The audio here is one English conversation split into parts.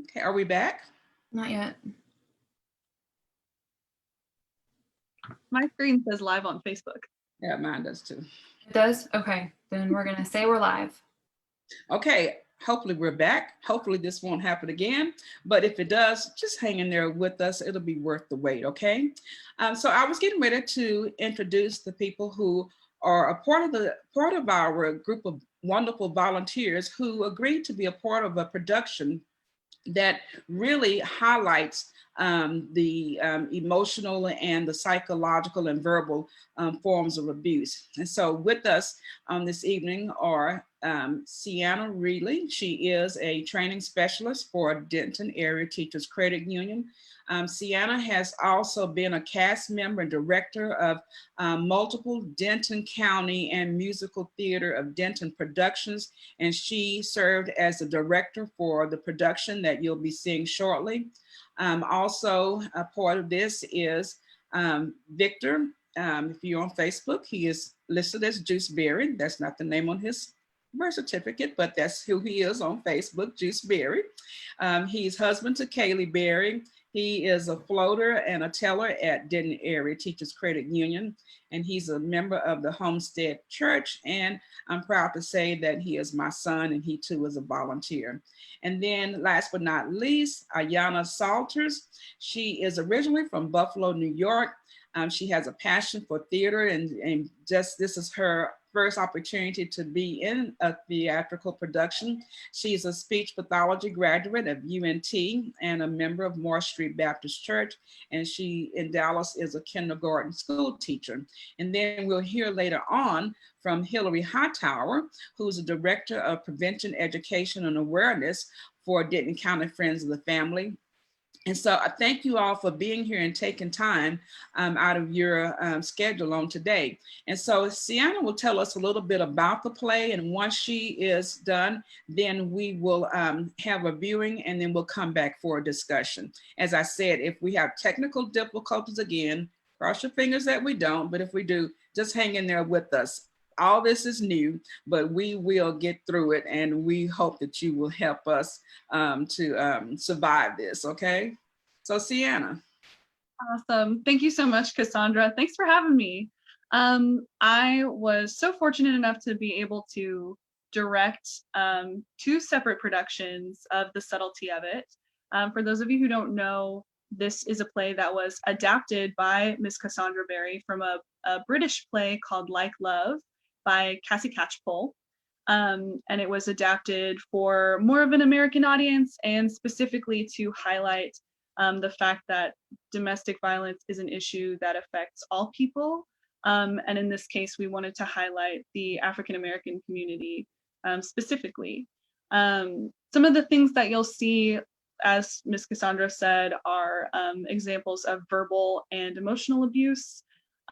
Okay, are we back? Not yet. My screen says live on Facebook. Yeah, mine does too. It does? Okay, then we're gonna say we're live. Okay, hopefully we're back. Hopefully this won't happen again. But if it does, just hang in there with us. It'll be worth the wait, okay? So I was getting ready to introduce the people who are a part of our group of wonderful volunteers who agreed to be a part of a production that really highlights the emotional and the psychological and verbal forms of abuse. And so with us this evening are Sienna Reilly. She is a training specialist for Denton Area Teachers Credit Union. Sienna has also been a cast member and director of multiple Denton County and Musical Theater of Denton productions, and she served as the director for the production that you'll be seeing shortly. Also, a part of this is Victor. If you're on Facebook, he is listed as Juice Berry. That's not the name on his birth certificate, but that's who he is on Facebook, Juice Berry. He's husband to Kaylee Berry. He is a floater and a teller at Denton Area Teachers Credit Union, and he's a member of the Homestead Church. And I'm proud to say that he is my son, and he too is a volunteer. And then last but not least, Ayanna Salters. She is originally from Buffalo, New York. She has a passion for theater, and just this is her first opportunity to be in a theatrical production. She's a speech pathology graduate of UNT and a member of Moore Street Baptist Church. And she in Dallas is a kindergarten school teacher. And then we'll hear later on from Hillary Hightower, who's a director of prevention, education, and awareness for Denton County Friends of the Family. And so I thank you all for being here and taking time out of your schedule on today. And so Sienna will tell us a little bit about the play. And once she is done, then we will have a viewing and then we'll come back for a discussion. As I said, if we have technical difficulties again, cross your fingers that we don't, but if we do, just hang in there with us. All this is new, but we will get through it, and we hope that you will help us to survive this, okay? So Sienna. Awesome. Thank you so much, Cassandra. Thanks for having me. I was so fortunate enough to be able to direct two separate productions of The Subtlety of It. For those of you who don't know, this is a play that was adapted by Miss Cassandra Berry from a British play called Like Love by Cassie Catchpole. And it was adapted for more of an American audience and specifically to highlight the fact that domestic violence is an issue that affects all people. And in this case, we wanted to highlight the African American community specifically. Some of the things that you'll see, as Ms. Cassandra said, are examples of verbal and emotional abuse.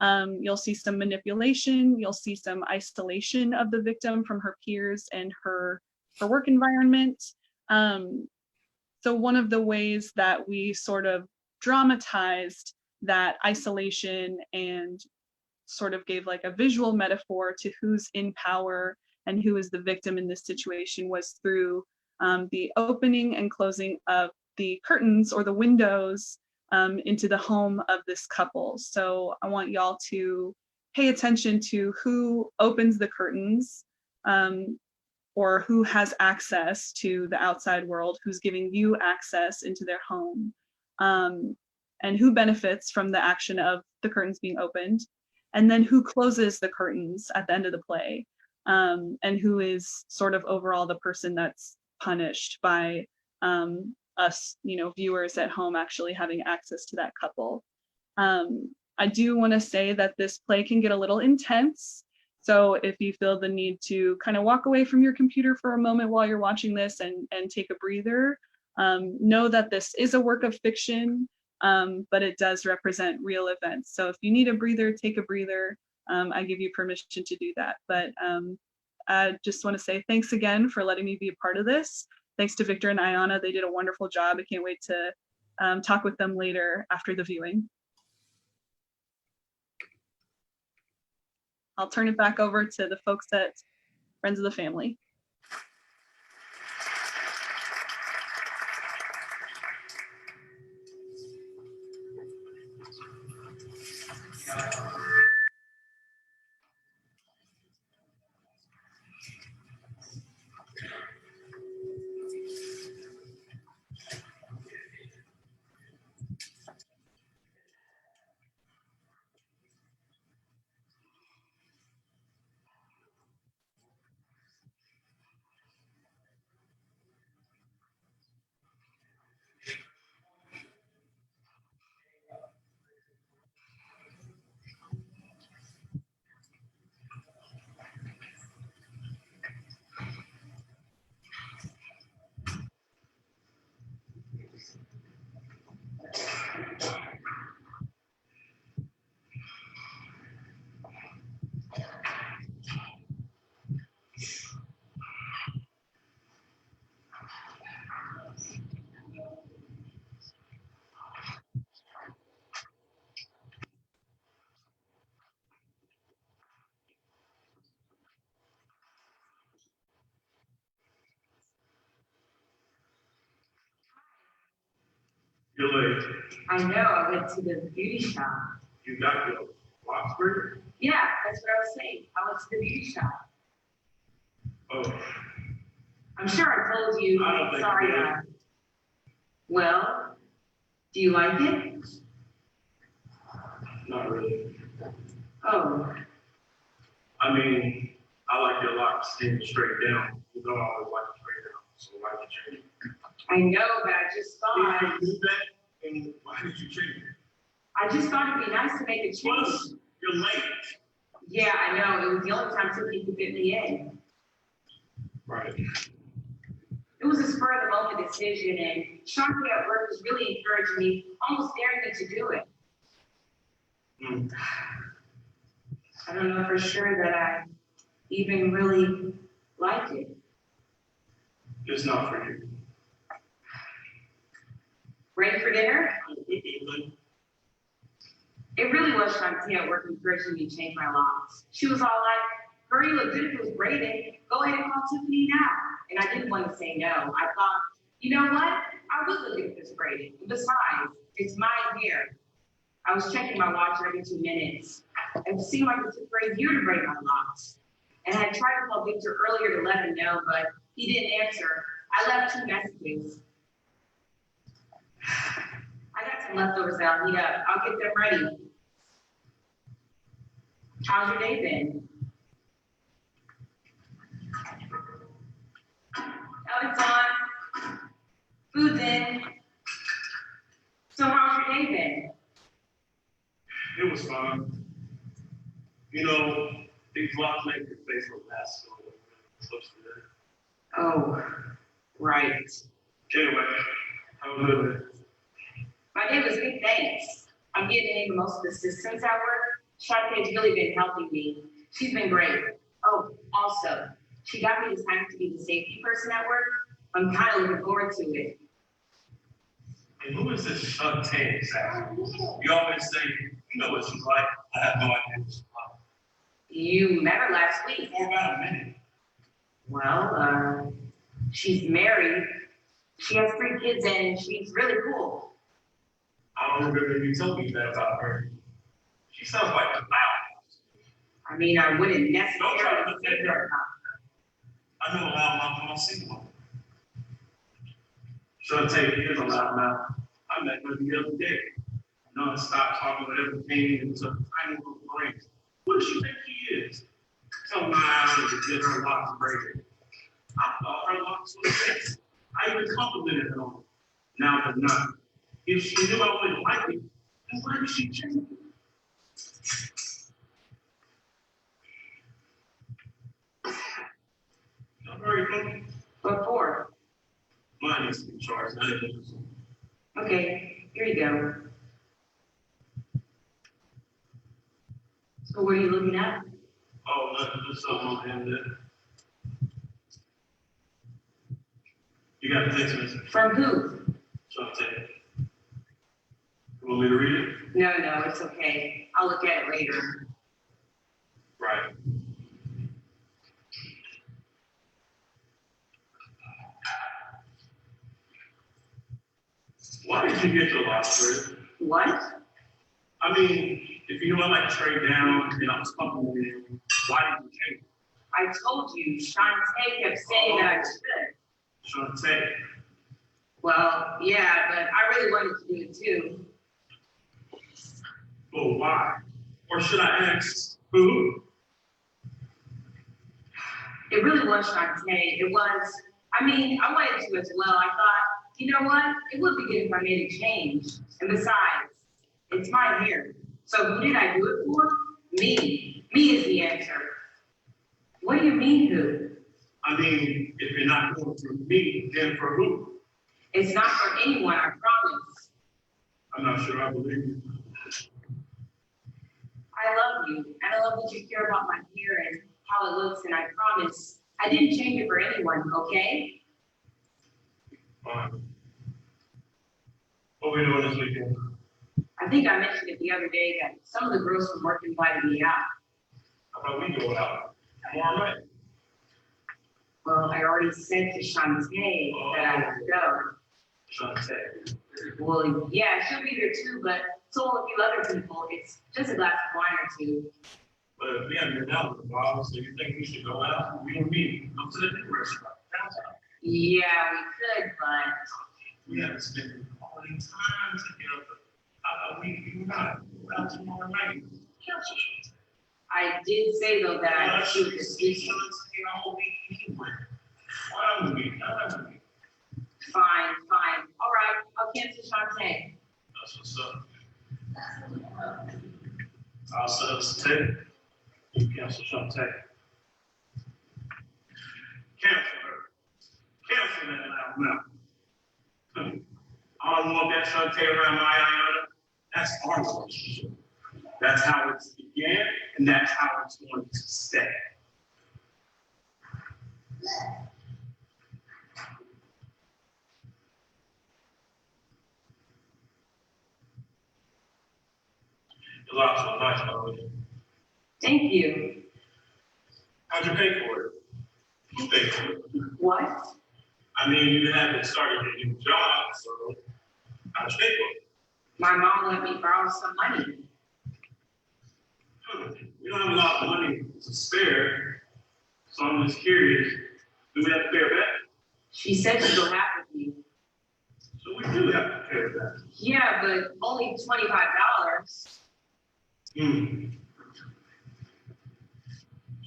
You'll see some manipulation, you'll see some isolation of the victim from her peers and her work environment. So one of the ways that we sort of dramatized that isolation and sort of gave like a visual metaphor to who's in power and who is the victim in this situation was through the opening and closing of the curtains or the windows into the home of this couple. So I want y'all to pay attention to who opens the curtains or who has access to the outside world, who's giving you access into their home, and who benefits from the action of the curtains being opened, and then who closes the curtains at the end of the play, and who is sort of overall the person that's punished by us, viewers at home actually having access to that couple. I do want to say that this play can get a little intense. So if you feel the need to kind of walk away from your computer for a moment while you're watching this and take a breather, know that this is a work of fiction, but it does represent real events. So if you need a breather, take a breather. I give you permission to do that. But I just want to say thanks again for letting me be a part of this. Thanks to Victor and Ayanna. They did a wonderful job. I can't wait to talk with them later after the viewing. I'll turn it back over to the folks at Friends of the Family. You're late. I know, I went to the beauty shop. You got your box burger? Yeah, that's what I was saying. I went to the beauty shop. Oh, I'm sure I told you. I don't think Sorry, you did. Well, do you like it? not really. Oh, I mean, I like your locks stand straight down. You don't always like it straight down, so why did you change it? I know, but I just If thought, you knew that, then why did you change it? I just thought it'd be nice to make a change. Plus, you're late. Yeah, I know. It was the only time somebody could fit me in. Right. It was a spur of the moment decision, and Shanti at work was really encouraging me, almost daring me to do it. Mm. I don't know for sure that I even really liked it. It's not for you. Ready for dinner? It really was Shanti at work encouraging me to change my locks. She was all like, girl, you look good if it was braided. Go ahead and call Tiffany now. And I didn't want to say no. I thought, you know what? I would look good if it's braided. And besides, it's my hair. I was checking my watch every 2 minutes. It seemed like it took for a year to braid my locks. And I had tried to call Victor earlier to let him know, but he didn't answer. I left 2 messages. I got some leftovers that I'll heat up. I'll get them ready. How's your day been? It's on. Food's in. So how's your day been? It was fun. You know, these locks make your face look less, so it's looks good. Oh, right. Anyway, have a good day. My day was good, thanks. I'm getting into most of the systems at work. Shantae's really been helping me. She's been great. Oh, also, she got me this time to be the safety person at work. I'm kind of looking forward to it. And who is this Shantae exactly? You always say, you know what she's like. I have no idea what she's like. You met her last week. For about a minute. Well, she's married. She has 3 kids and she's really cool. I don't remember you told me that about her. She sounds like a loud. I mean, I wouldn't Don't try necessarily to say defend that. her. I know a loud mouth when I see one. Shantae is a loud mouth. I met her the other day. Non-stop talking whatever came into a tiny little brain. What does she think she is? Tell my eyes to get her locks braided. I thought her locks were fixed. I even complimented her on it. Now they're not. If she knew I wouldn't like it, then why did she change it? Not very funny. What for? Mine needs to be charged. I didn't use it. Okay, here you go. So what are you looking at? Oh, nothing. Just something on the end there. You got a text message. From who? Shantae. You want me to read it? No, it's okay. I'll look at it later. Right. Why did you get your locks braided? What? I mean, if you know I like to trade down and I was comfortable with you, why did you change? I told you, Shantae kept saying that I should. Shantae. Well, yeah, but I really wanted to do it too. Well, why? Or should I ask who? It really was Shantae. It was, I mean, I wanted to as well. I thought, you know what? It would be good if I made a change. And besides, it's my hair. So who did I do it for? Me. Me is the answer. What do you mean, who? I mean, if you're not going for me, then for who? It's not for anyone, I promise. I'm not sure I believe you. I love you, and I love that you care about my hair and how it looks, and I promise I didn't change it for anyone, okay? Fine. What are we doing this weekend? I think I mentioned it the other day that some of the girls from work invited me out. How about we go out tomorrow night? Well, I already said to Shantae that I would go. Shantae. Well, yeah, she'll be there too, but so will a few other people. It's just a glass of wine or two. But we haven't been out in a while, so you think we should go out? We and me, go to the new restaurant downtown. Yeah, we could, but We haven't spent quality time together. We not go out tomorrow night. I did say though that I She should was this the whole week anyway. Why would we? Fine, fine. All right, I'll cancel Shantae. That's what's up. I'll set up some tape. You cancel Shantae. Cancel her. Cancel that loud mouth. I don't want that Shantae around my Ayanna. That's our relationship. That's how it began, and that's how it's going to stay. The locks are nice, by the way. Thank you. How'd you pay for it? You paid for it. What? I mean, you haven't started your new job, so how'd you pay for it? My mom let me borrow some money. We don't have a lot of money to spare, so I'm just curious. Do we have to pay her back? She said she'd go half with me. So we do have to pay her back. Yeah, but only $25.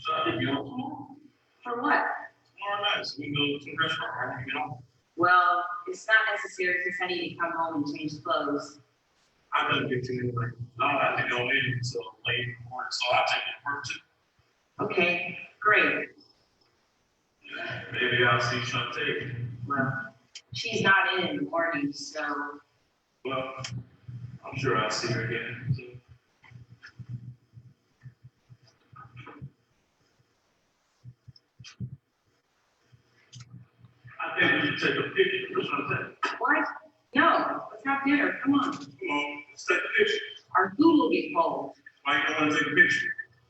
So I think you know tomorrow. For what? Tomorrow night, so we can go to the restaurant, right? You know? Well, it's not necessary since I need to come home and change clothes. I couldn't get to anyway. I don't have to go in until late in the morning, so I'll take it to work too. Okay, great. Maybe I'll see Shantae. Well, she's not in the morning, so Well, I'm sure I'll see her again. So. I think we should take a picture of Shantae. what? No, let's have dinner. Come on. Come on, let's take a picture. Our food will get cold. Why you don't want to take a picture?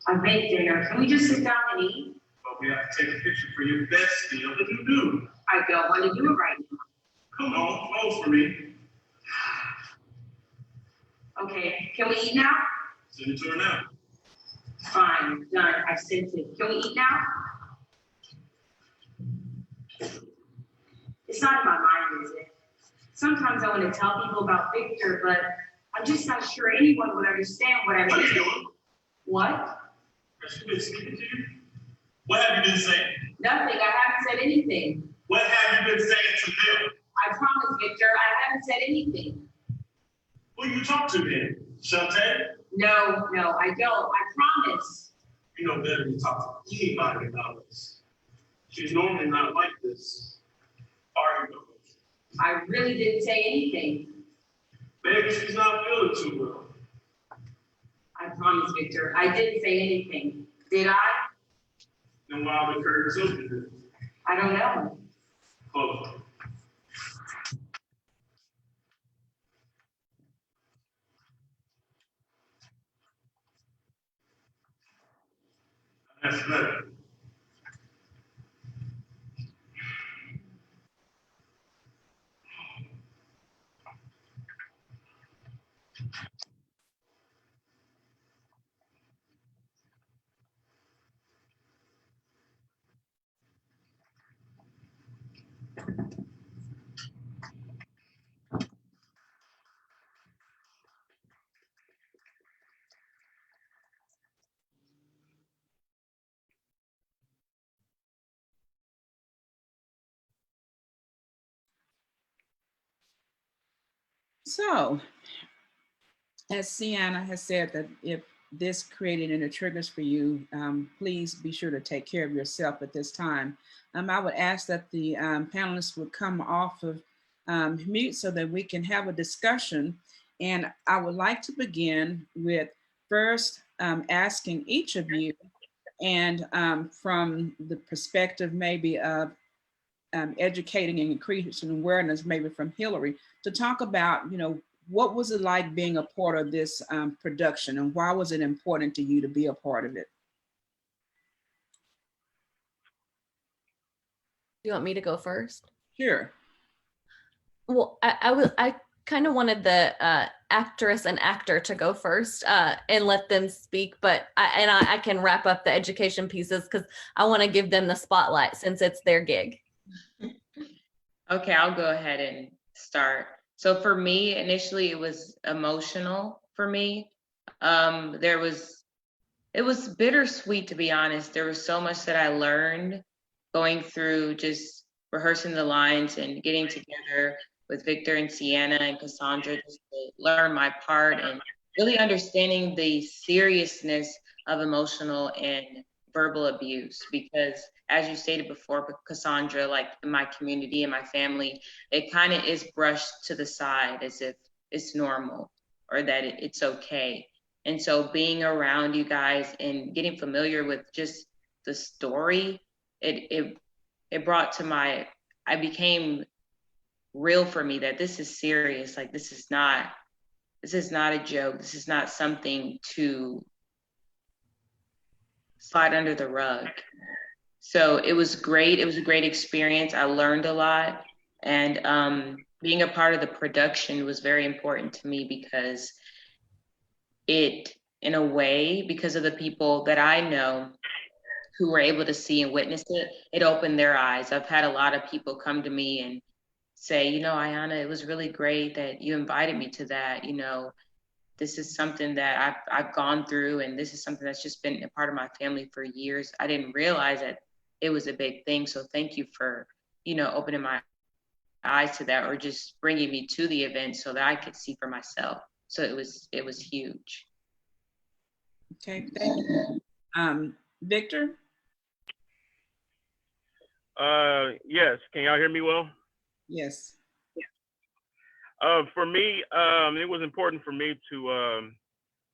I made dinner. Can we just sit down and eat? But we have to take a picture for your best deal that you do. I don't want to do it right now. Come on, pose for me. Okay, can we eat now? Send it to her now. Fine, done. I sent it. Can we eat now? It's not in my mind, is it? Sometimes I want to tell people about Victor, but I'm just not sure anyone would understand what I What are you mean. doing? What? Has she been speaking to you? What have you been saying? Nothing. I haven't said anything. What have you been saying to them? I promise, Victor, I haven't said anything. Who you talk to then? Shantae? No, I don't. I promise. You know better than to talk to anybody about this. She's normally not like this. Are you? I really didn't say anything. Maybe she's not feeling too well. I promise, Victor, I didn't say anything. Did I? Then why would Kurt Silver do it? I don't know. Close. That's better. So, as Sienna has said, that if this created any triggers for you, please be sure to take care of yourself at this time. I would ask that the panelists would come off of mute so that we can have a discussion. And I would like to begin with first asking each of you, and from the perspective maybe of educating and increasing awareness, maybe from Hillary, to talk about, what was it like being a part of this production, and why was it important to you to be a part of it? Do you want me to go first? Sure. Well, I kind of wanted the actress and actor to go first and let them speak, but I can wrap up the education pieces because I want to give them the spotlight since it's their gig. Okay, I'll go ahead and start. So for me, initially it was emotional for me. It was bittersweet, to be honest. There was so much that I learned going through just rehearsing the lines and getting together with Victor and Sienna and Cassandra just to learn my part and really understanding the seriousness of emotional and verbal abuse. Because as you stated before, Cassandra, like in my community and my family, it kind of is brushed to the side as if it's normal or that it's okay. And so being around you guys and getting familiar with just the story, it brought to I became real for me that this is serious. Like this is not a joke. This is not something to slide under the rug. So it was great. It was a great experience. I learned a lot. And being a part of the production was very important to me because it, in a way, because of the people that I know who were able to see and witness it, it opened their eyes. I've had a lot of people come to me and say, Ayanna, it was really great that you invited me to that. This is something that I've gone through, and this is something that's just been a part of my family for years. I didn't realize that it was a big thing. So thank you for, opening my eyes to that, or just bringing me to the event so that I could see for myself. So it was huge. Okay, thank you. Victor? Yes, can y'all hear me well? Yes. For me, it was important for me to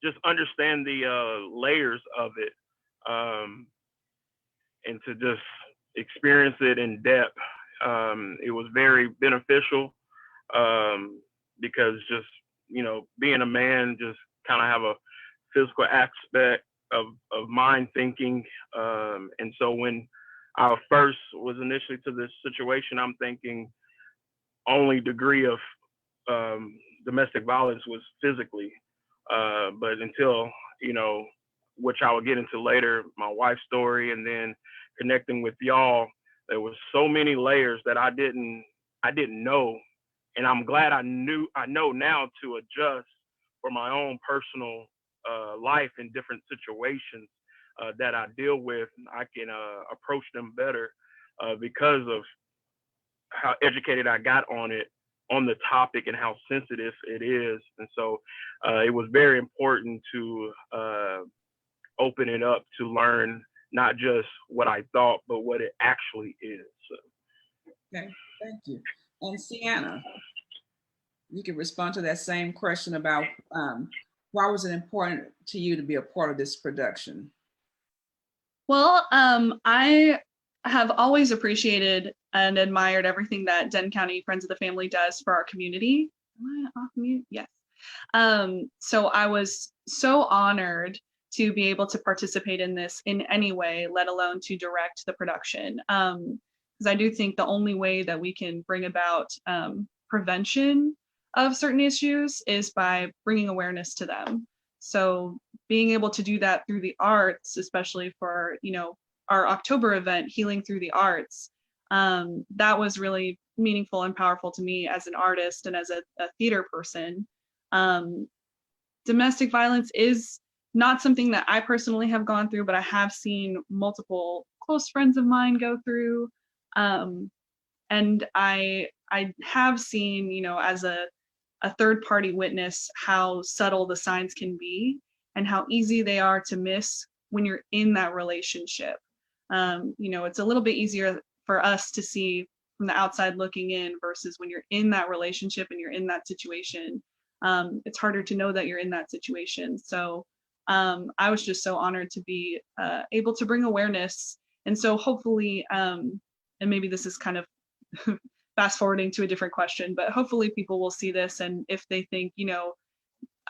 just understand the layers of it, and to just experience it in depth. It was very beneficial because just, being a man, just kind of have a physical aspect of mind thinking. And so when I first was initially to this situation, I'm thinking only degree of domestic violence was physically, but until, which I will get into later, my wife's story, and then connecting with y'all, there was so many layers that I didn't know, and I'm glad I know now to adjust for my own personal life in different situations that I deal with. I can approach them better because of how educated I got on the topic and how sensitive it is. And so it was very important to open it up to learn not just what I thought, but what it actually is. So. Okay, thank you. And Sienna, you can respond to that same question about why was it important to you to be a part of this production? Well, I have always appreciated and admired everything that Denton County Friends of the Family does for our community. Am I off mute? Yes. So I was so honored to be able to participate in this in any way, let alone to direct the production. Because I do think the only way that we can bring about prevention of certain issues is by bringing awareness to them. So being able to do that through the arts, especially for, our October event, Healing Through the Arts, that was really meaningful and powerful to me as an artist and as a theater person. Domestic violence is not something that I personally have gone through, but I have seen multiple close friends of mine go through. And I have seen, as a a third party witness how subtle the signs can be and how easy they are to miss when you're in that relationship. It's a little bit easier for us to see from the outside looking in versus when you're in that relationship and you're in that situation. It's harder to know that you're in that situation. So I was just so honored to be able to bring awareness. And so hopefully, and maybe this is kind of fast forwarding to a different question, but hopefully people will see this. And if they think,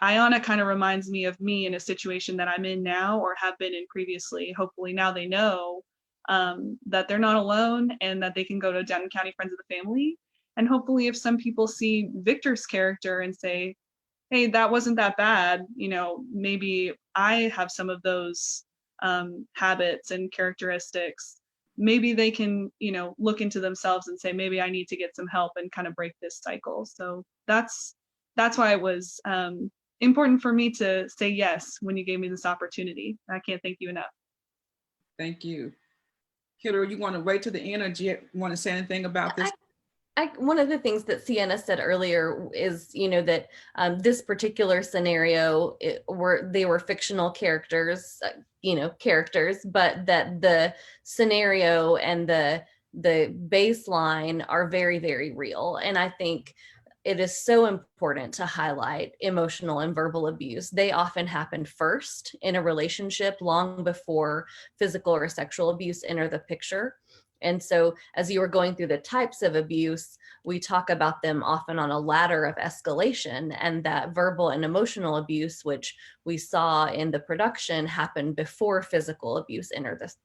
Ayanna kind of reminds me of me in a situation that I'm in now or have been in previously, hopefully now they know that they're not alone and that they can go to Downton County Friends of the Family. And hopefully if some people see Victor's character and say, hey, that wasn't that bad, maybe I have some of those habits and characteristics, maybe they can, look into themselves and say, maybe I need to get some help and kind of break this cycle. So that's why it was important for me to say yes when you gave me this opportunity. I can't thank you enough. Thank you. Hillary, you want to wait to the end, or do you want to say anything about this? One of the things that Sienna said earlier is, that this particular scenario, they were fictional characters, but that the scenario and the baseline are very, very real. And I think it is so important to highlight emotional and verbal abuse. They often happen first in a relationship long before physical or sexual abuse enter the picture. And so as you were going through the types of abuse, we talk about them often on a ladder of escalation, and that verbal and emotional abuse, which we saw in the production, happened before physical abuse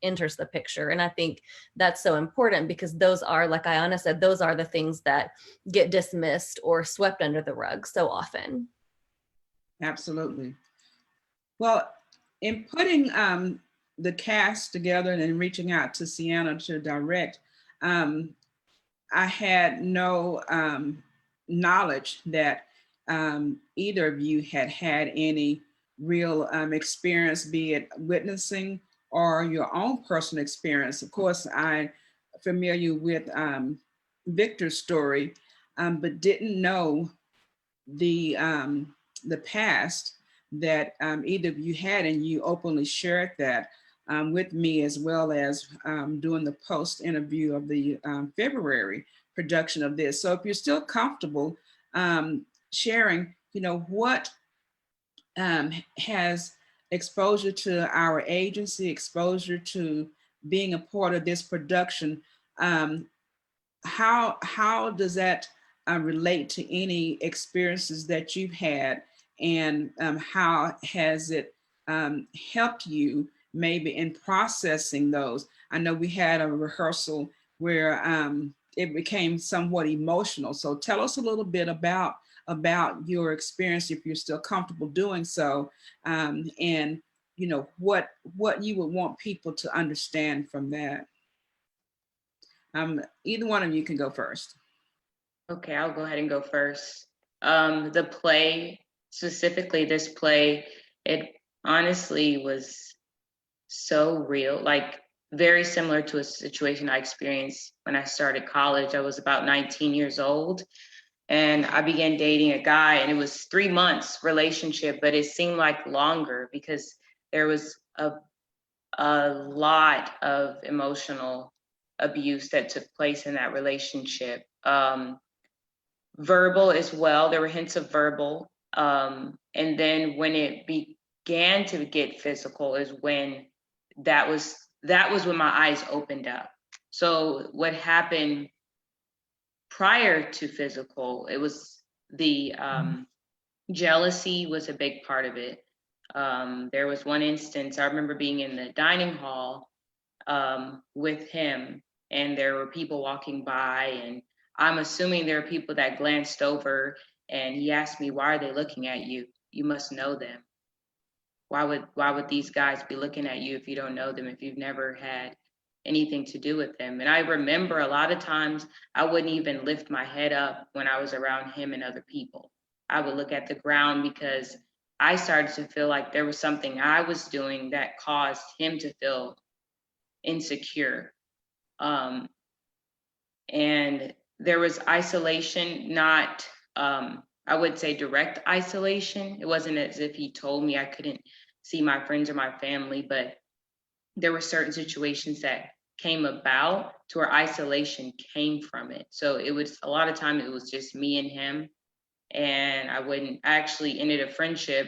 enters the picture. And I think that's so important because those are, like Ayanna said, those are the things that get dismissed or swept under the rug so often. Absolutely. Well, in putting the cast together and then reaching out to Sienna to direct, I had no knowledge that either of you had any real experience, be it witnessing or your own personal experience. Of course, I'm familiar with Victor's story, but didn't know the past that either of you had, and you openly shared that with me, as well as doing the post interview of the February production of this. So if you're still comfortable sharing, what has exposure to our agency, exposure to being a part of this production, how does that relate to any experiences that you've had, and how has it helped you maybe in processing those? I know we had a rehearsal where it became somewhat emotional. So tell us a little bit about your experience, if you're still comfortable doing so, and what you would want people to understand from that. Either one of you can go first. Okay, I'll go ahead and go first. The play, specifically this play, it honestly was so real, like very similar to a situation I experienced when I started college. I was about 19 years old and I began dating a guy, and it was 3 months relationship, but it seemed like longer because there was a lot of emotional abuse that took place in that relationship. Verbal as well. There were hints of verbal. And then when it began to get physical is when that was when my eyes opened up. So what happened prior to physical, it was the jealousy was a big part of it. There was one instance, I remember being in the dining hall with him, and there were people walking by, and I'm assuming there are people that glanced over, and he asked me, "Why are they looking at you? You must know them. Why would these guys be looking at you if you don't know them, if you've never had anything to do with them?" And I remember a lot of times I wouldn't even lift my head up when I was around him and other people. I would look at the ground because I started to feel like there was something I was doing that caused him to feel insecure. And there was isolation, not I would say direct isolation. It wasn't as if he told me I couldn't see my friends or my family, but there were certain situations that came about to where isolation came from it. So it was a lot of time it was just me and him. And I actually ended a friendship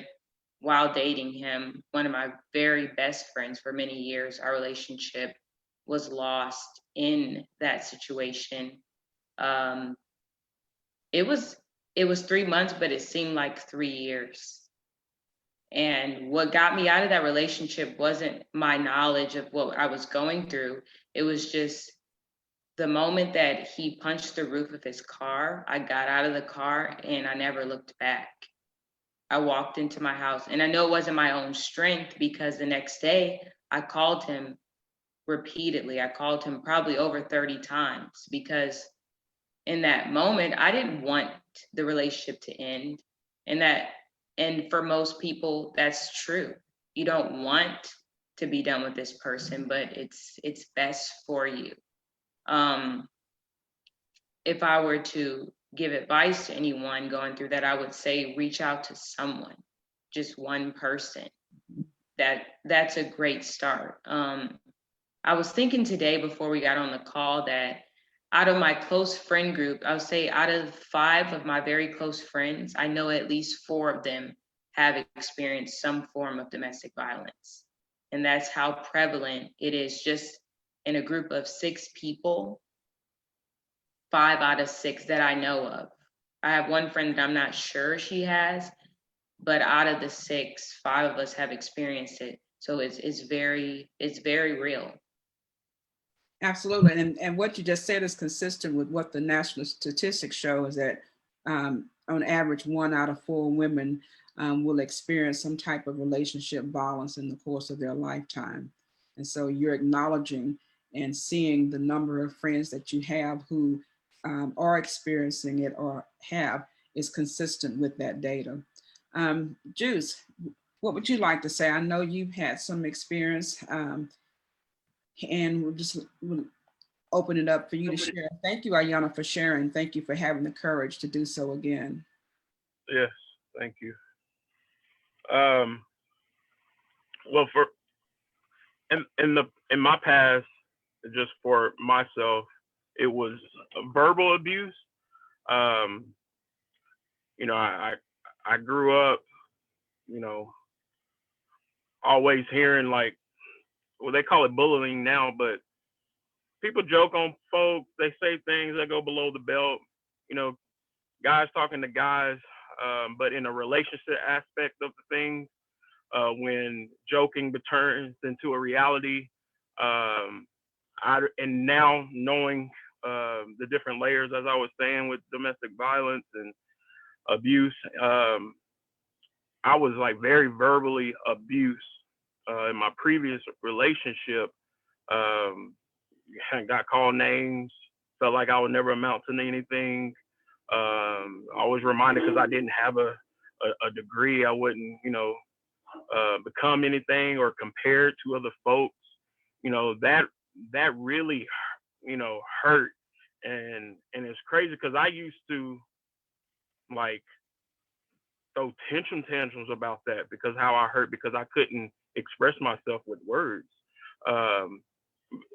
while dating him. One of my very best friends for many years, our relationship was lost in that situation. Um, it was 3 months, but it seemed like 3 years. And what got me out of that relationship wasn't my knowledge of what I was going through. It was just the moment that he punched the roof of his car, I got out of the car and I never looked back. I walked into my house, and I know it wasn't my own strength because the next day I called him repeatedly. I called him probably over 30 times because in that moment, I didn't want the relationship to end. And for most people, that's true. You don't want to be done with this person, but it's best for you. If I were to give advice to anyone going through that, I would say reach out to someone, just one person. That's a great start. I was thinking today before we got on the call that out of my close friend group, I would say out of 5 of my very close friends, I know at least 4 of them have experienced some form of domestic violence. And that's how prevalent it is. Just in a group of 6 people, 5 out of 6 that I know of. I have one friend that I'm not sure she has, but out of the 6, 5 of us have experienced it. So it's very real. Absolutely. And what you just said is consistent with what the national statistics show, is that on average, 1 out of 4 women will experience some type of relationship violence in the course of their lifetime. And so you're acknowledging and seeing the number of friends that you have who are experiencing it or have is consistent with that data. Juice, what would you like to say? I know you've had some experience, and we'll open it up for you to share. Thank you, Ayanna, for sharing. Thank you for having the courage to do so again. Yes, thank you. Well, in my past, just for myself, it was verbal abuse. You know, I grew up, you know, always hearing like, well, they call it bullying now, but people joke on folks. They say things that go below the belt. You know, guys talking to guys, but in a relationship aspect of the things, when joking turns into a reality. And now knowing the different layers, as I was saying, with domestic violence and abuse, I was like very verbally abused in my previous relationship. Got called names, felt like I would never amount to anything. I was reminded because I didn't have a degree, I wouldn't, you know, become anything or compared to other folks. You know, that really, you know, hurt. And it's crazy because I used to like throw tantrums about that because how I hurt, because I couldn't express myself with words.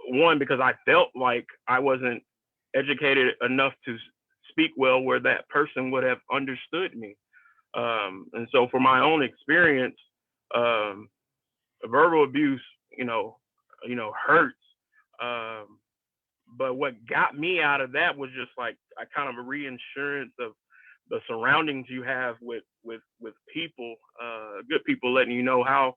One, because I felt like I wasn't educated enough to speak well where that person would have understood me. And so for my own experience, verbal abuse, you know, hurts. But what got me out of that was just like a kind of a reinsurance of the surroundings you have with people, good people letting you know how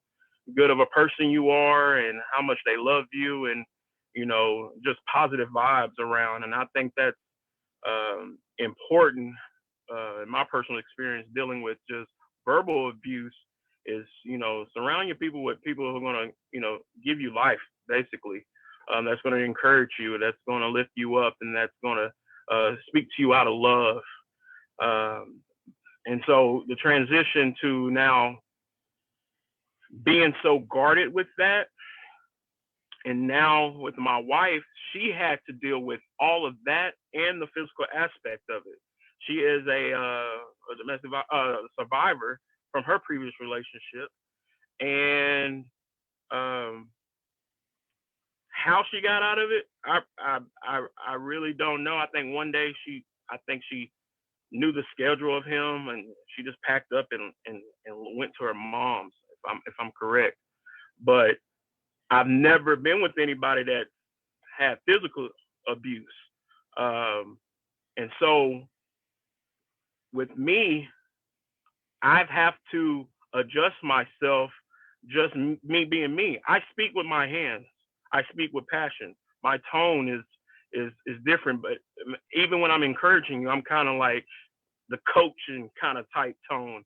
good of a person you are and how much they love you, and you know, just positive vibes around. And I think that's important in my personal experience dealing with just verbal abuse, is, you know, surround your people with people who are going to, you know, give you life, basically. That's going to encourage you, that's going to lift you up, and that's going to speak to you out of love. And so the transition to now being so guarded with that, and now with my wife, she had to deal with all of that and the physical aspect of it. she is a domestic survivor from her previous relationship, and how she got out of it, I really don't know. I think one day she knew the schedule of him, and she just packed up and went to her mom's, if I'm correct. But I've never been with anybody that had physical abuse, and so with me, I have to adjust myself. Just me being me. I speak with my hands. I speak with passion. My tone is different, but even when I'm encouraging you, I'm kind of like the coaching kind of type tone.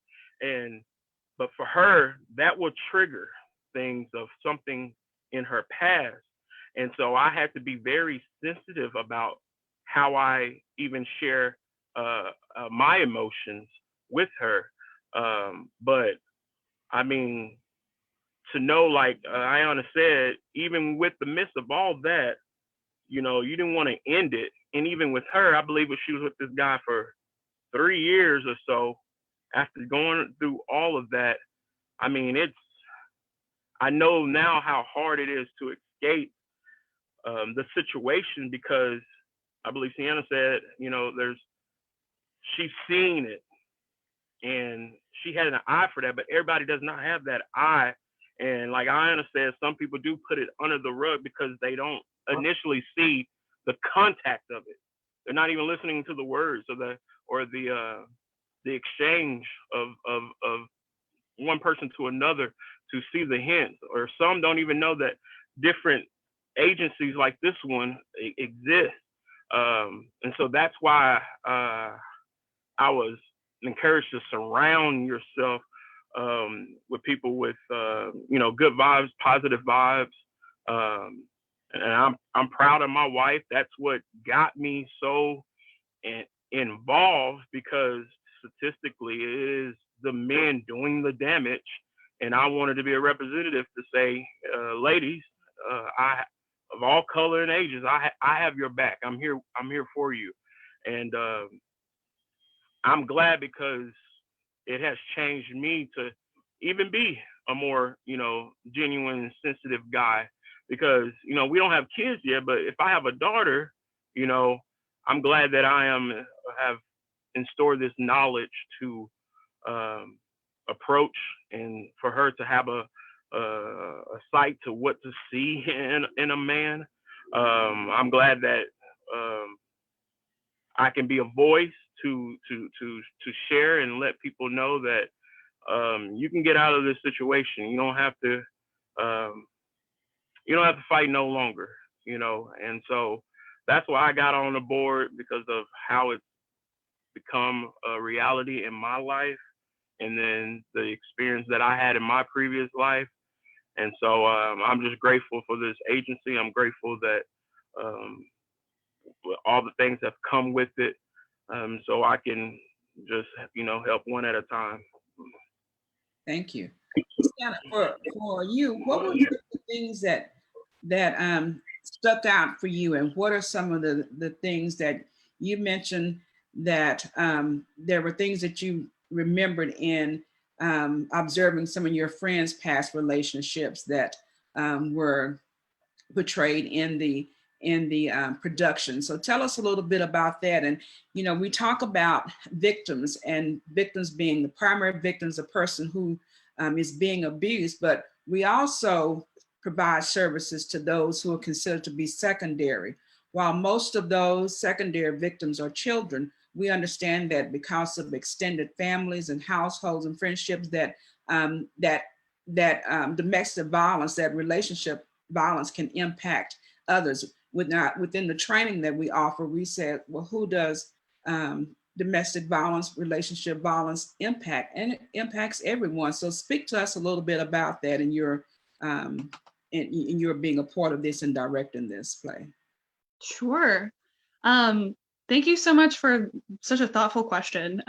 But for her, that will trigger things of something in her past. And so I had to be very sensitive about how I even share my emotions with her. But I mean, to know, like Ayanna said, even with the midst of all that, you didn't want to end it. And even with her, I believe she was with this guy for 3 years or so. After going through all of that, I mean, I know now how hard it is to escape the situation, because I believe Sienna said, she's seen it and she had an eye for that, but everybody does not have that eye. And like Ayanna said, some people do put it under the rug because they don't initially see the contact of it. They're not even listening to the words or the exchange of one person to another to see the hints. Or some don't even know that different agencies like this one exist. And so that's why I was encouraged to surround yourself with people with good vibes, positive vibes. And I'm proud of my wife. That's what got me so involved, because statistically it is the men doing the damage. And I wanted to be a representative to say, ladies, I of all color and ages, I have your back. I'm here for you. And I'm glad, because it has changed me to even be a more, genuine, sensitive guy, because, we don't have kids yet, but if I have a daughter, I'm glad that I have in store this knowledge to approach, and for her to have a sight to what to see in a man. I'm glad that I can be a voice to share and let people know that you can get out of this situation. You don't have to fight no longer, And so that's why I got on the board, because of how it's become a reality in my life, and then the experience that I had in my previous life. And so I'm just grateful for this agency. I'm grateful that all the things that have come with it, so I can just, help one at a time. Thank you. Christiana, for you, what were the things that stuck out for you, and what are some of the things that you mentioned that there were things that you remembered in observing some of your friends' past relationships that were portrayed in the production? So tell us a little bit about that. And we talk about victims, and victims being the primary victims, a person who is being abused, but we also provide services to those who are considered to be secondary. While most of those secondary victims are children, we understand that because of extended families and households and friendships, that domestic violence, that relationship violence, can impact others. Within the training that we offer, we said, well, who does domestic violence, relationship violence impact? And it impacts everyone. So speak to us a little bit about that, and your being a part of this and directing this play. Sure. Thank you so much for such a thoughtful question.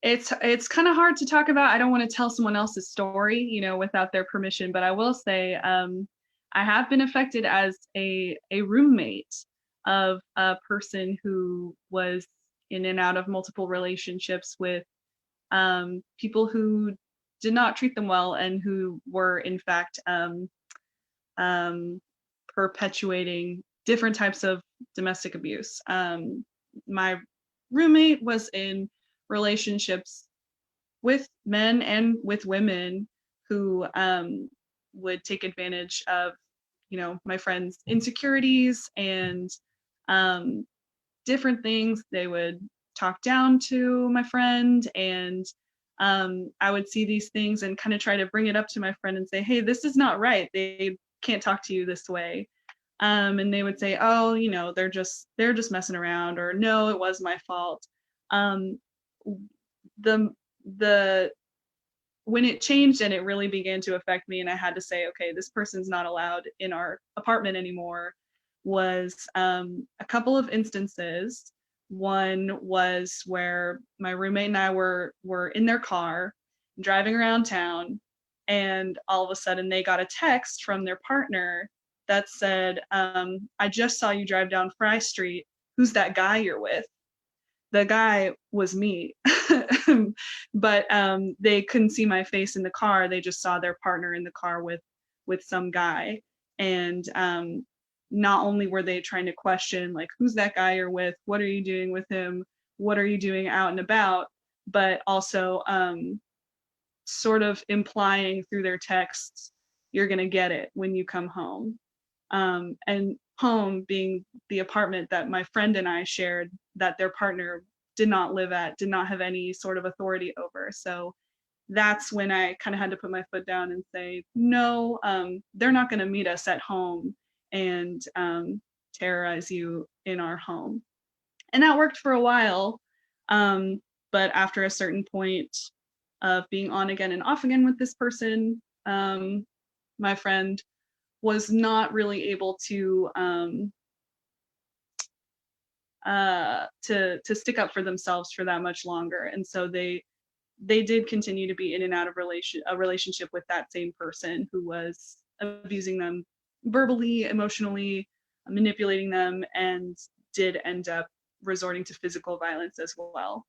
It's kind of hard to talk about. I don't want to tell someone else's story, without their permission, but I will say I have been affected as a roommate of a person who was in and out of multiple relationships with people who did not treat them well and who were in fact perpetuating different types of domestic abuse. My roommate was in relationships with men and with women who would take advantage of, my friend's insecurities and different things. They would talk down to my friend, and I would see these things and kind of try to bring it up to my friend and say, hey, this is not right. They can't talk to you this way. And they would say, oh, they're just messing around, or no, it was my fault. The when it changed and it really began to affect me, and I had to say, okay, this person's not allowed in our apartment anymore, was a couple of instances. One was where my roommate and I were in their car driving around town, and all of a sudden they got a text from their partner that said, I just saw you drive down Fry Street. Who's that guy you're with? The guy was me. But they couldn't see my face in the car. They just saw their partner in the car with some guy. And not only were they trying to question, like, who's that guy you're with? What are you doing with him? What are you doing out and about? But also sort of implying through their texts, you're going to get it when you come home. And home being the apartment that my friend and I shared, that their partner did not live at, did not have any sort of authority over. So that's when I kind of had to put my foot down and say, no, they're not going to meet us at home and terrorize you in our home. And that worked for a while. But after a certain point of being on again and off again with this person, my friend was not really able to stick up for themselves for that much longer, and so they did continue to be in and out of a relationship with that same person who was abusing them verbally, emotionally, manipulating them, and did end up resorting to physical violence as well.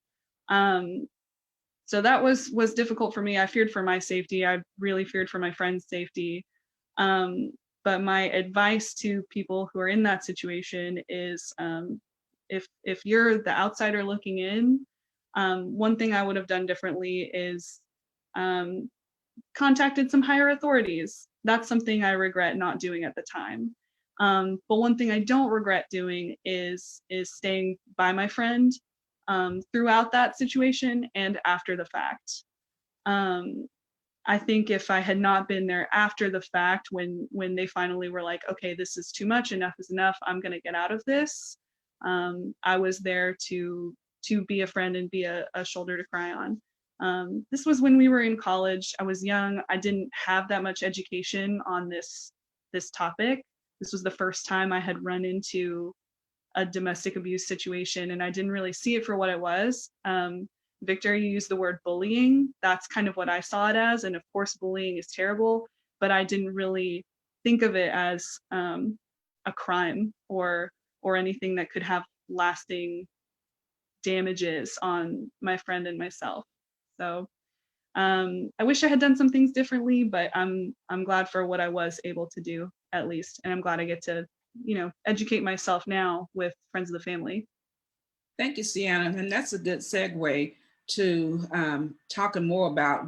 So that was difficult for me. I feared for my safety. I really feared for my friend's safety. But my advice to people who are in that situation is, if you're the outsider looking in, one thing I would have done differently is contacted some higher authorities. That's something I regret not doing at the time. But one thing I don't regret doing is staying by my friend throughout that situation and after the fact. I think if I had not been there after the fact, when they finally were like, okay, this is too much, enough is enough, I'm gonna get out of this. I was there to be a friend and be a shoulder to cry on. This was when we were in college. I was young. I didn't have that much education on this topic. This was the first time I had run into a domestic abuse situation, and I didn't really see it for what it was. Victor, you used the word bullying. That's kind of what I saw it as. And of course, bullying is terrible, but I didn't really think of it as a crime or anything that could have lasting damages on my friend and myself. So I wish I had done some things differently, but I'm glad for what I was able to do, at least. And I'm glad I get to, educate myself now with friends of the family. Thank you, Sienna. And that's a good segue to talking more about,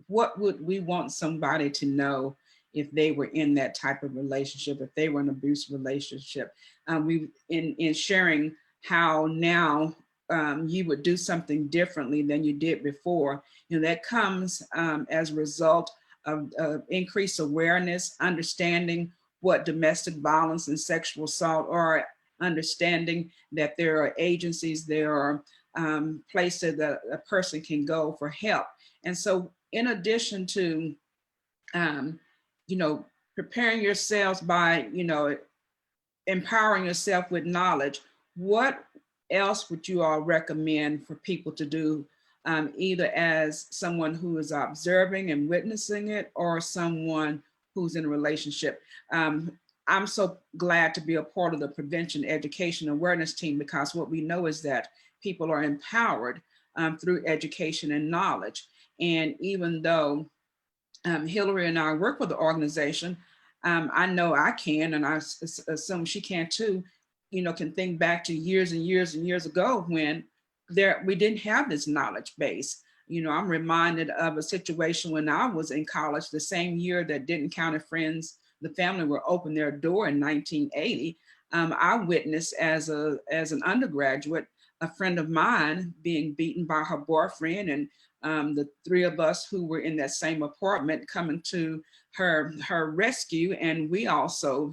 what would we want somebody to know if they were in that type of relationship, if they were in an abusive relationship. We in sharing how now you would do something differently than you did before. That comes as a result of increased awareness, understanding what domestic violence and sexual assault are, understanding that there are agencies, there are places that a person can go for help. And so in addition to, preparing yourselves by, empowering yourself with knowledge, what else would you all recommend for people to do, either as someone who is observing and witnessing it, or someone who's in a relationship? I'm so glad to be a part of the prevention education awareness team, because what we know is that people are empowered through education and knowledge. And even though Hillary and I work with the organization, I know I can, and I assume she can too, can think back to years and years and years ago when we didn't have this knowledge base. I'm reminded of a situation when I was in college, the same year that Denton County Friends, the family, were open their door in 1980. I witnessed as an undergraduate, a friend of mine being beaten by her boyfriend, and the three of us who were in that same apartment coming to her rescue, and we also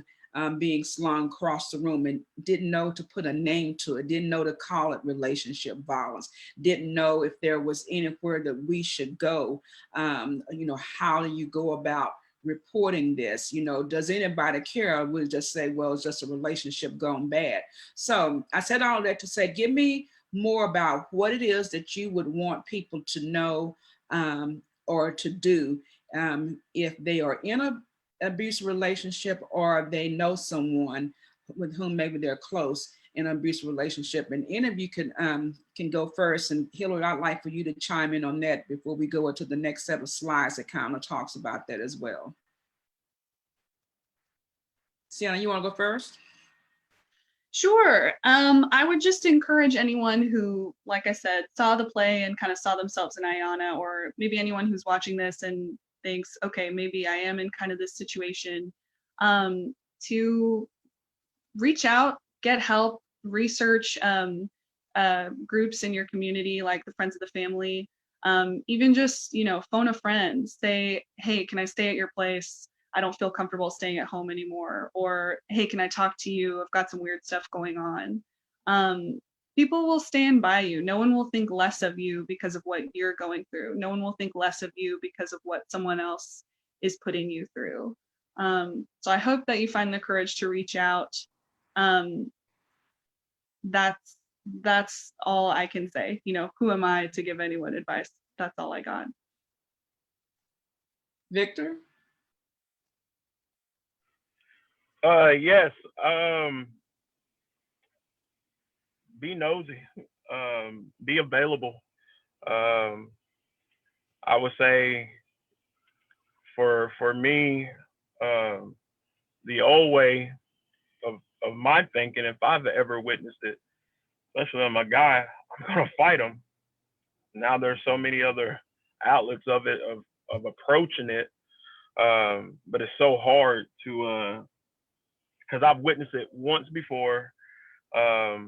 being slung across the room, and didn't know to put a name to it, didn't know to call it relationship violence, didn't know if there was anywhere that we should go. How do you go about reporting this? Does anybody care? We'll just say, well, it's just a relationship gone bad. So I said all that to say, give me more about what it is that you would want people to know or to do if they are in an abusive relationship, or they know someone with whom maybe they're close in an abusive relationship. And any of you can go first. And Hillary, I'd like for you to chime in on that before we go into the next set of slides that kind of talks about that as well. Sienna, you want to go first? Sure. I would just encourage anyone who, like I said, saw the play and kind of saw themselves in Ayanna, or maybe anyone who's watching this and thinks, okay, maybe I am in kind of this situation, to reach out, get help, research groups in your community, like the Friends of the Family, even just, phone a friend, say, hey, can I stay at your place? I don't feel comfortable staying at home anymore. Or, hey, can I talk to you? I've got some weird stuff going on. People will stand by you. No one will think less of you because of what you're going through. No one will think less of you because of what someone else is putting you through. So I hope that you find the courage to reach out. That's all I can say. Who am I to give anyone advice? That's all I got. Victor? Yes. Be nosy. Be available. I would say for me, the old way of my thinking, if I've ever witnessed it, especially on my guy, I'm gonna fight him. Now there's so many other outlets of it, of approaching it, but it's so hard to because I've witnessed it once before, out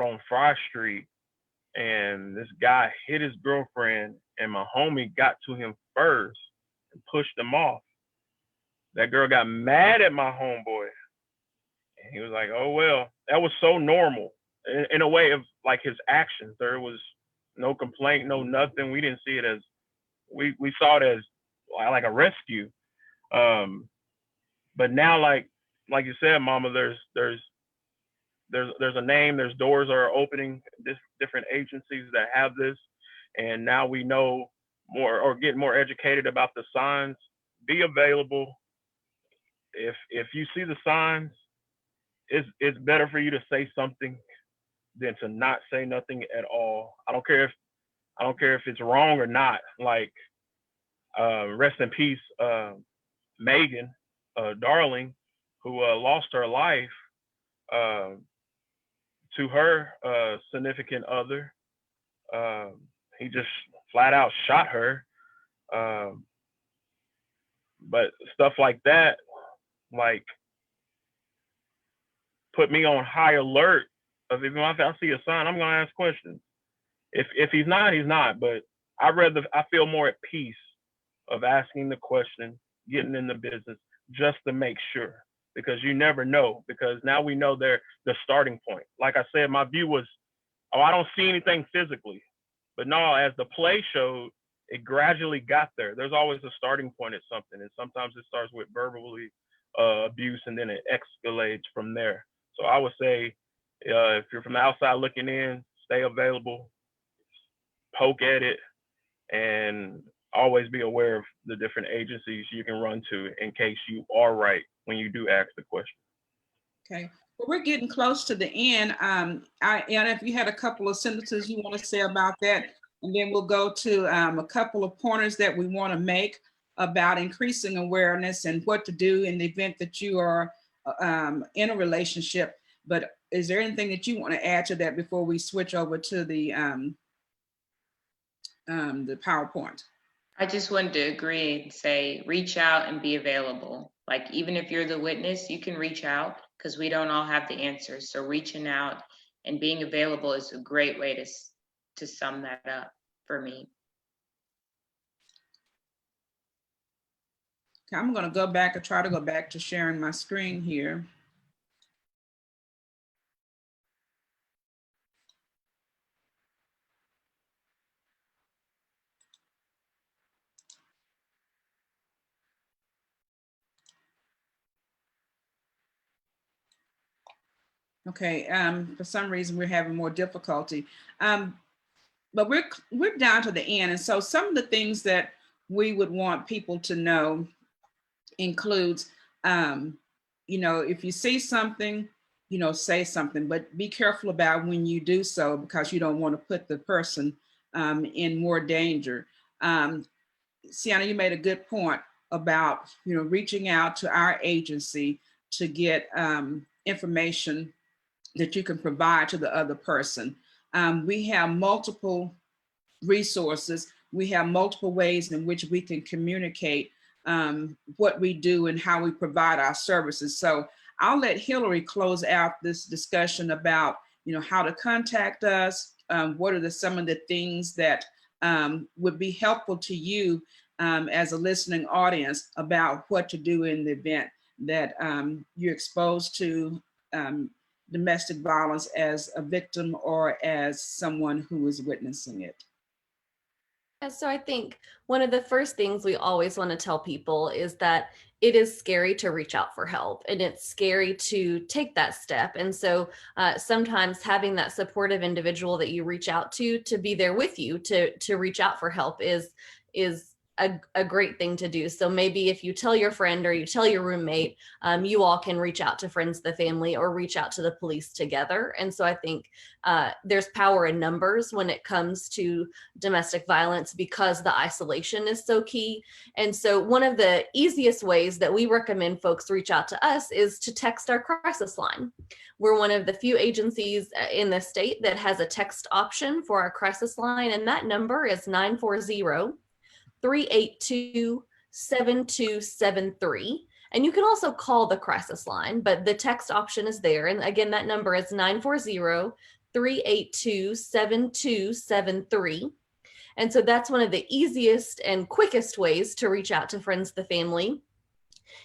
on Fry Street, and this guy hit his girlfriend, and my homie got to him first and pushed him off. That girl got mad at my homeboy, and he was like, "Oh well." That was so normal in a way of like his actions. There was no complaint, no nothing. We didn't see it as we saw it as like a rescue. But now, like you said, Mama, there's a name. There's doors are opening. Different agencies that have this, and now we know more or get more educated about the signs. Be available. If you see the signs, it's better for you to say something than to not say nothing at all. I don't care if it's wrong or not. Like, rest in peace, Megan, Darling, who lost her life to her significant other. He just flat out shot her. But stuff like that, like, put me on high alert of if I see a sign, I'm gonna ask questions. If he's not, he's not. But I feel more at peace of asking the question, getting in the business, just to make sure, because you never know. Because now we know they're the starting point. Like I said, my view was, I don't see anything physically, but no, as the play showed, it gradually got there. There's always a starting point at something, and sometimes it starts with verbally abuse, and then it escalates from there. So I would say, if you're from the outside looking in, stay available, poke at it, and always be aware of the different agencies you can run to in case you are right when you do ask the question. Okay. Well, we're getting close to the end. Anna, if you had a couple of sentences you want to say about that, and then we'll go to a couple of pointers that we want to make about increasing awareness and what to do in the event that you are in a relationship. But is there anything that you want to add to that before we switch over to the PowerPoint? I just wanted to agree and say, reach out and be available. Like, even if you're the witness, you can reach out because we don't all have the answers. So reaching out and being available is a great way to sum that up for me. Okay, I'm going to go back and try to go back to sharing my screen here. Okay, for some reason we're having more difficulty. But we're down to the end. And so some of the things that we would want people to know includes, if you see something, say something, but be careful about when you do so, because you don't want to put the person in more danger. Sienna, you made a good point about, reaching out to our agency to get information that you can provide to the other person. We have multiple resources. We have multiple ways in which we can communicate what we do and how we provide our services. So I'll let Hillary close out this discussion about, how to contact us. What are some of the things that would be helpful to you as a listening audience about what to do in the event that you're exposed to domestic violence as a victim or as someone who is witnessing it. And so I think one of the first things we always want to tell people is that it is scary to reach out for help, and it's scary to take that step. And so sometimes having that supportive individual that you reach out to be there with you to reach out for help is a great thing to do. So maybe if you tell your friend or you tell your roommate, you all can reach out to friends of the family or reach out to the police together. And so I think there's power in numbers when it comes to domestic violence, because the isolation is so key. And so one of the easiest ways that we recommend folks reach out to us is to text our crisis line. We're one of the few agencies in the state that has a text option for our crisis line, and that number is 940-382-7273. And you can also call the crisis line, but the text option is there. And again, that number is 940-382-7273. And so that's one of the easiest and quickest ways to reach out to friends of the family.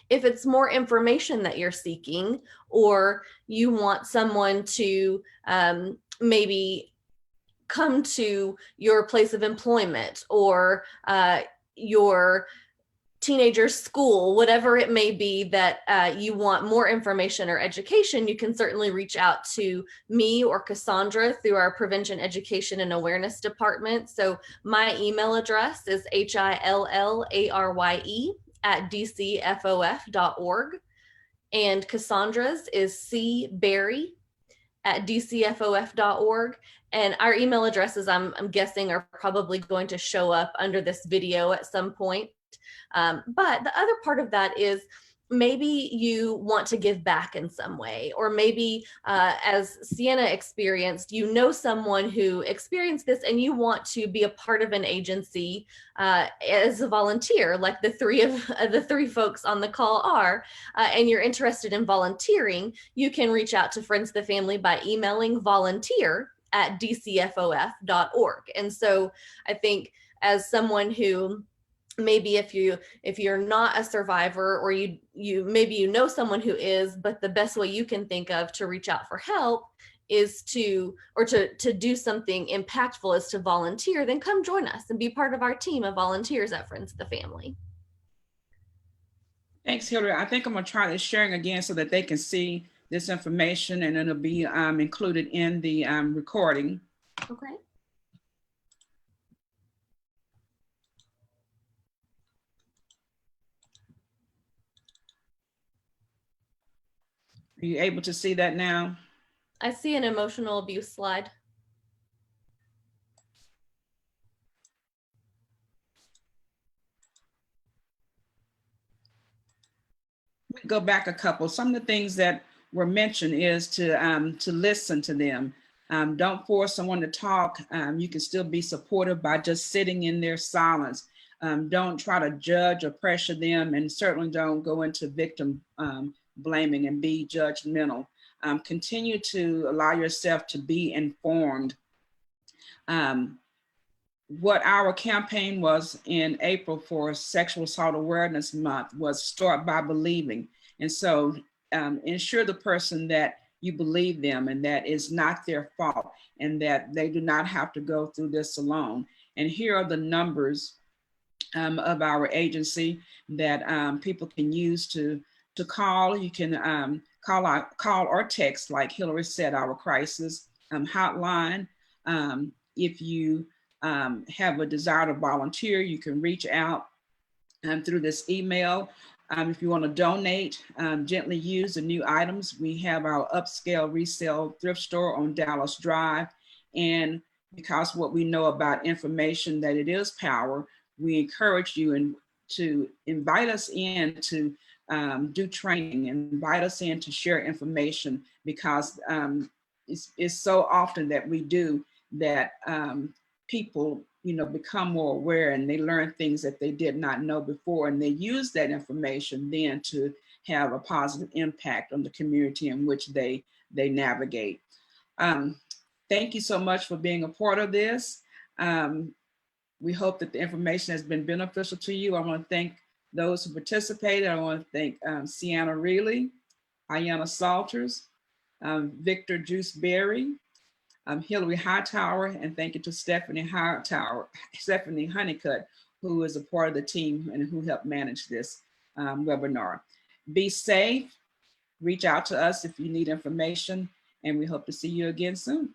If it's more information that you're seeking, or you want someone to maybe come to your place of employment or your teenager's school, whatever it may be that you want more information or education, you can certainly reach out to me or Cassandra through our Prevention, Education, and Awareness Department. So my email address is hillarye@dcfof.org. And Cassandra's is cberry@dcfof.org. And our email addresses, I'm guessing, are probably going to show up under this video at some point. But the other part of that is maybe you want to give back in some way, or maybe as Sienna experienced, someone who experienced this and you want to be a part of an agency as a volunteer, like the three folks on the call are, and you're interested in volunteering. You can reach out to Friends of the Family by emailing volunteer@dcfof.org. And so I think as someone who maybe if you're not a survivor, or you maybe someone who is, but the best way you can think of to reach out for help is to do something impactful is to volunteer, then come join us and be part of our team of volunteers at Friends of the Family. Thanks, Hillary. I think I'm gonna try this sharing again so that they can see this information, and it'll be included in the recording. Okay. Are you able to see that now? I see an emotional abuse slide. Go back a couple. Some of the things that were mentioned is to listen to them. Don't force someone to talk. You can still be supportive by just sitting in their silence. Don't try to judge or pressure them, and certainly don't go into victim blaming and be judgmental. Continue to allow yourself to be informed. What our campaign was in April for Sexual Assault Awareness Month was start by believing. And so ensure the person that you believe them and that it's not their fault and that they do not have to go through this alone. And here are the numbers of our agency that people can use to call. You can call or text, like Hillary said, our crisis hotline. If you have a desire to volunteer, you can reach out through this email. If you want to donate, gently use the new items. We have our upscale resale thrift store on Dallas Drive. And because what we know about information, that it is power, we encourage you to invite us in to do training, and invite us in to share information, because it's so often that we do that. People, become more aware and they learn things that they did not know before, and they use that information then to have a positive impact on the community in which they navigate. Thank you so much for being a part of this. We hope that the information has been beneficial to you. I want to thank those who participated. I want to thank Sienna Reilly, Ayanna Salters, Victor Juice Berry, Hillary Hightower, and thank you to Stephanie Honeycutt, who is a part of the team and who helped manage this webinar. Be safe, reach out to us if you need information, and we hope to see you again soon.